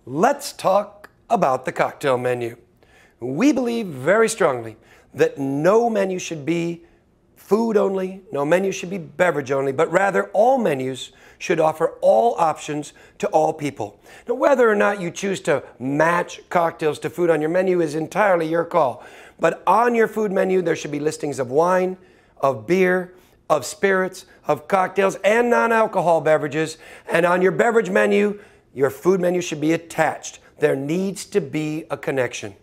Let's talk about the cocktail menu. We believe very strongly that no menu should be food only, no menu should be beverage only, but rather all menus should offer all options to all people. Now, whether or not you choose to match cocktails to food on your menu is entirely your call. But on your food menu, there should be listings of wine, of beer, of spirits, of cocktails, and non-alcohol beverages. And on your beverage menu, your food menu should be attached. There needs to be a connection.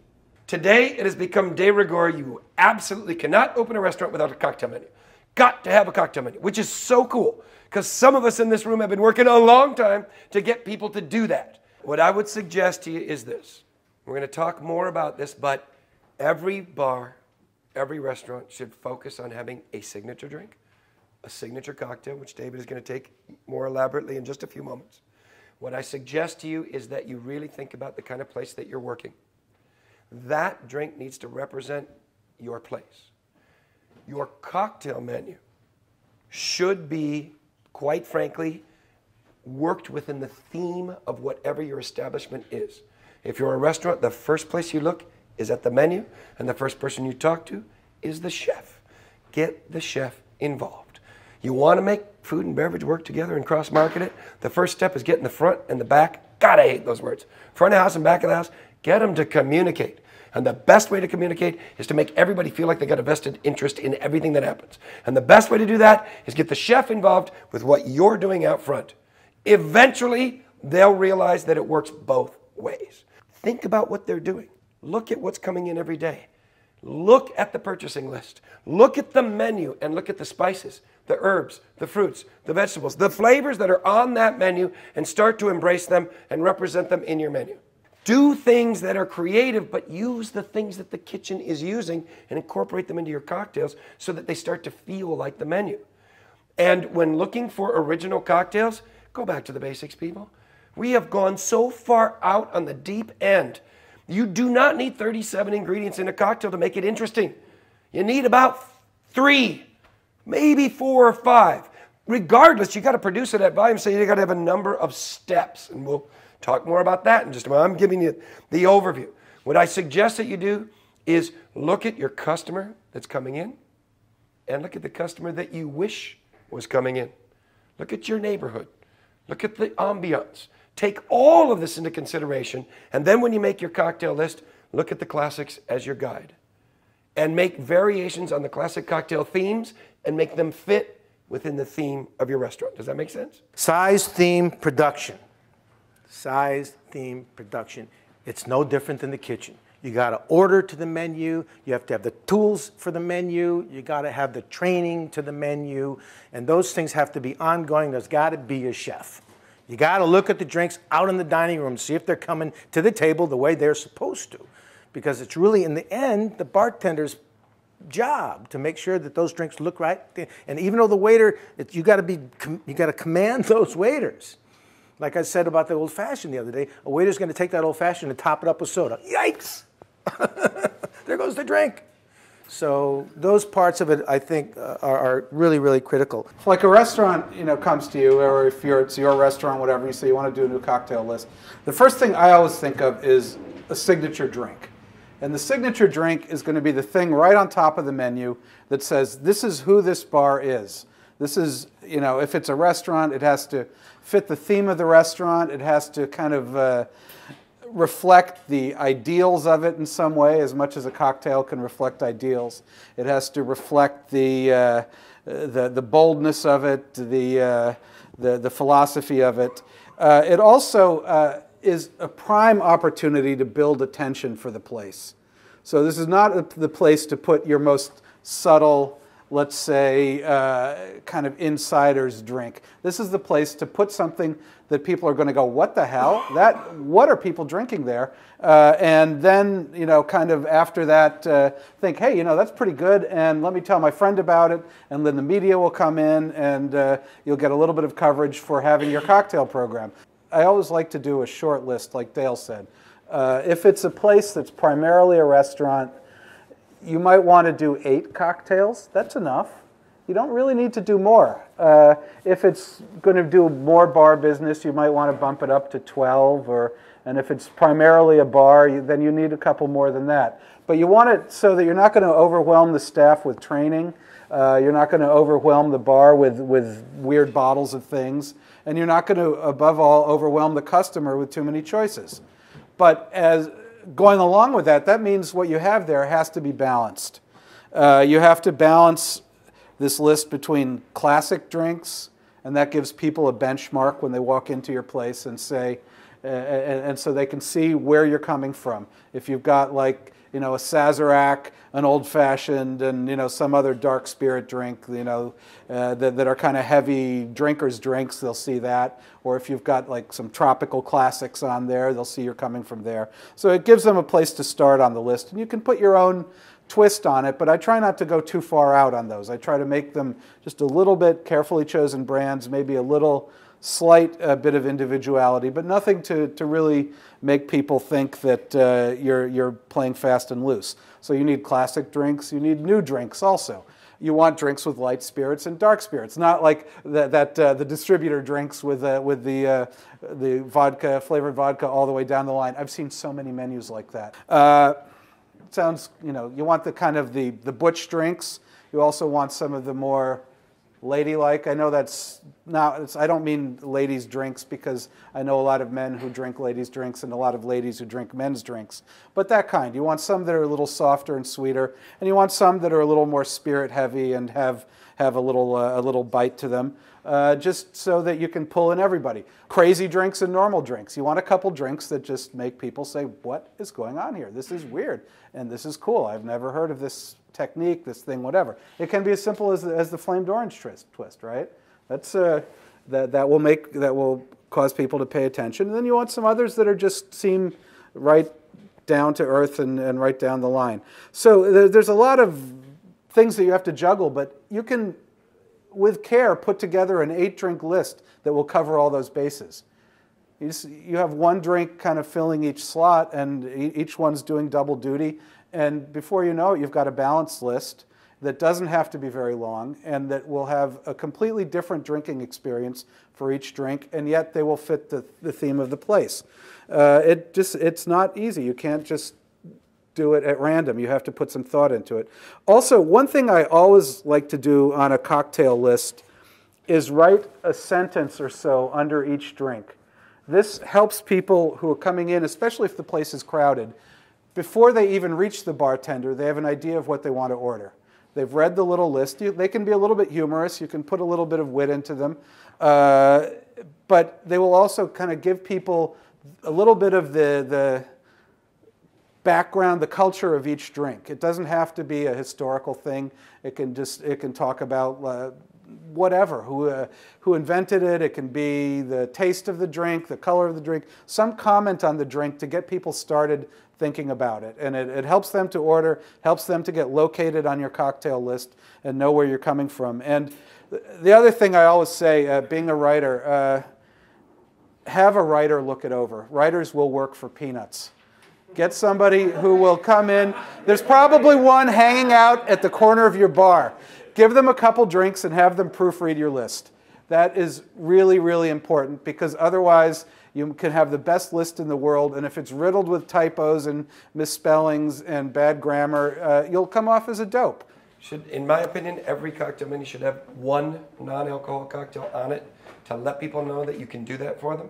Today, it has become de rigueur. You absolutely cannot open a restaurant without a cocktail menu. Got to have a cocktail menu, which is so cool, because some of us in this room have been working a long time to get people to do that. What I would suggest to you is this. We're going to talk more about this, but every bar, every restaurant should focus on having a signature drink, a signature cocktail, which David is going to take more elaborately in just a few moments. What I suggest to you is that you really think about the kind of place that you're working. That drink needs to represent your place. Your cocktail menu should be, quite frankly, worked within the theme of whatever your establishment is. If you're a restaurant, the first place you look is at the menu, and the first person you talk to is the chef. Get the chef involved. You want to make food and beverage work together and cross-market it? The first step is getting the front and the back. God, I hate those words. Front of the house and back of the house. Get them to communicate. And the best way to communicate is to make everybody feel like they got a vested interest in everything that happens. And the best way to do that is get the chef involved with what you're doing out front. Eventually, they'll realize that it works both ways. Think about what they're doing. Look at what's coming in every day. Look at the purchasing list. Look at the menu and look at the spices, the herbs, the fruits, the vegetables, the flavors that are on that menu, and start to embrace them and represent them in your menu. Do things that are creative, but use the things that the kitchen is using and incorporate them into your cocktails so that they start to feel like the menu. And when looking for original cocktails, go back to the basics, people. We have gone so far out on the deep end. You do not need 37 ingredients in a cocktail to make it interesting. You need about 3, maybe 4 or 5. Regardless, you got to produce it at volume, so you got to have a number of steps. And we'll talk more about that in just a moment. I'm giving you the overview. What I suggest that you do is look at your customer that's coming in and look at the customer that you wish was coming in. Look at your neighborhood. Look at the ambiance. Take all of this into consideration, and then when you make your cocktail list, look at the classics as your guide. And make variations on the classic cocktail themes and make them fit within the theme of your restaurant. Does that make sense? Size, theme, production. Size, theme, production. It's no different than the kitchen. You got to order to the menu. You have to have the tools for the menu. You got to have the training to the menu. And those things have to be ongoing. There's got to be a chef. You got to look at the drinks out in the dining room, see if they're coming to the table the way they're supposed to. Because it's really, in the end, the bartender's job to make sure that those drinks look right. And even though the waiter, you got to command those waiters. Like I said about the old-fashioned the other day, a waiter's going to take that old-fashioned and top it up with soda. Yikes! There goes the drink. So those parts of it, I think, are really, really critical. Like a restaurant, comes to you, or if it's your restaurant, whatever, you say you want to do a new cocktail list. The first thing I always think of is a signature drink. And the signature drink is going to be the thing right on top of the menu that says, this is who this bar is. This is, if it's a restaurant, it has to fit the theme of the restaurant. It has to kind of reflect the ideals of it in some way, as much as a cocktail can reflect ideals. It has to reflect the boldness of it, the philosophy of it. It also is a prime opportunity to build attention for the place. So this is not the place to put your most subtle, let's say, kind of insider's drink. This is the place to put something that people are going to go, what the hell? What are people drinking there? And then, kind of after that, think, hey, that's pretty good, and let me tell my friend about it, and then the media will come in, and you'll get a little bit of coverage for having your cocktail program. I always like to do a short list, like Dale said. If it's a place that's primarily a restaurant, you might want to do 8 cocktails. That's enough. You don't really need to do more. If it's going to do more bar business, you might want to bump it up to 12, and if it's primarily a bar, then you need a couple more than that. But you want it so that you're not going to overwhelm the staff with training. You're not going to overwhelm the bar with weird bottles of things. And you're not going to, above all, overwhelm the customer with too many choices. But as going along with that, that means what you have there has to be balanced. You have to balance this list between classic drinks, and that gives people a benchmark when they walk into your place and say, and so they can see where you're coming from. If you've got like, a Sazerac, an old-fashioned, and some other dark spirit drink, that are kind of heavy drinkers' drinks, they'll see that. Or if you've got like some tropical classics on there, they'll see you're coming from there. So it gives them a place to start on the list, and you can put your own twist on it, but I try not to go too far out on those. I try to make them just a little bit carefully chosen brands, maybe a little slight bit of individuality, but nothing to really make people think that you're playing fast and loose. So you need classic drinks, you need new drinks also. You want drinks with light spirits and dark spirits, not like the distributor drinks with the vodka, flavored vodka all the way down the line. I've seen so many menus like that. Sounds, you want the kind of the butch drinks. You also want some of the more ladylike. I know that's not, I don't mean ladies' drinks, because I know a lot of men who drink ladies' drinks and a lot of ladies who drink men's drinks. But that kind. You want some that are a little softer and sweeter, and you want some that are a little more spirit heavy and have a little bite to them, just so that you can pull in everybody. Crazy drinks and normal drinks. You want a couple drinks that just make people say, what is going on here? This is weird, and this is cool. I've never heard of this technique, this thing, whatever. It can be as simple as the flamed orange twist, right? That's that will cause people to pay attention. And then you want some others that are just seem right down to earth and right down the line. So there's a lot of things that you have to juggle, but you can, with care, put together an 8-drink list that will cover all those bases. You have one drink kind of filling each slot, and each one's doing double duty. And before you know it, you've got a balanced list that doesn't have to be very long, and that will have a completely different drinking experience for each drink, and yet they will fit the theme of the place. It's not easy. You can't just do it at random. You have to put some thought into it. Also, one thing I always like to do on a cocktail list is write a sentence or so under each drink. This helps people who are coming in, especially if the place is crowded. Before they even reach the bartender, they have an idea of what they want to order. They've read the little list. They can be a little bit humorous. You can put a little bit of wit into them. But they will also kind of give people a little bit of the background, the culture of each drink. It doesn't have to be a historical thing. It can talk about whatever, who invented it. It can be the taste of the drink, the color of the drink, some comment on the drink to get people started thinking about it. And it helps them to order, helps them to get located on your cocktail list and know where you're coming from. And the other thing I always say, being a writer, have a writer look it over. Writers will work for peanuts. Get somebody who will come in. There's probably one hanging out at the corner of your bar. Give them a couple drinks and have them proofread your list. That is really, really important, because otherwise you can have the best list in the world, and if it's riddled with typos and misspellings and bad grammar, you'll come off as a dope. In my opinion, every cocktail menu should have one non-alcoholic cocktail on it to let people know that you can do that for them.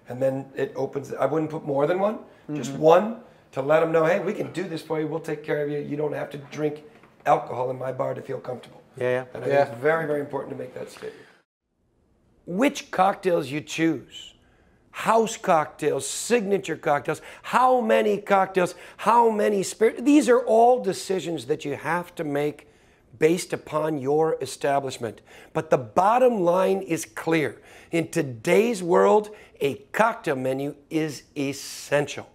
And then it opens, I wouldn't put more than one, just one, to let them know, hey, we can do this for you, we'll take care of you. You don't have to drink alcohol in my bar to feel comfortable. Yeah. And I think it's very, very important to make that statement. Which cocktails you choose, house cocktails, signature cocktails, how many cocktails, how many spirits, these are all decisions that you have to make based upon your establishment. But the bottom line is clear. In today's world, a cocktail menu is essential.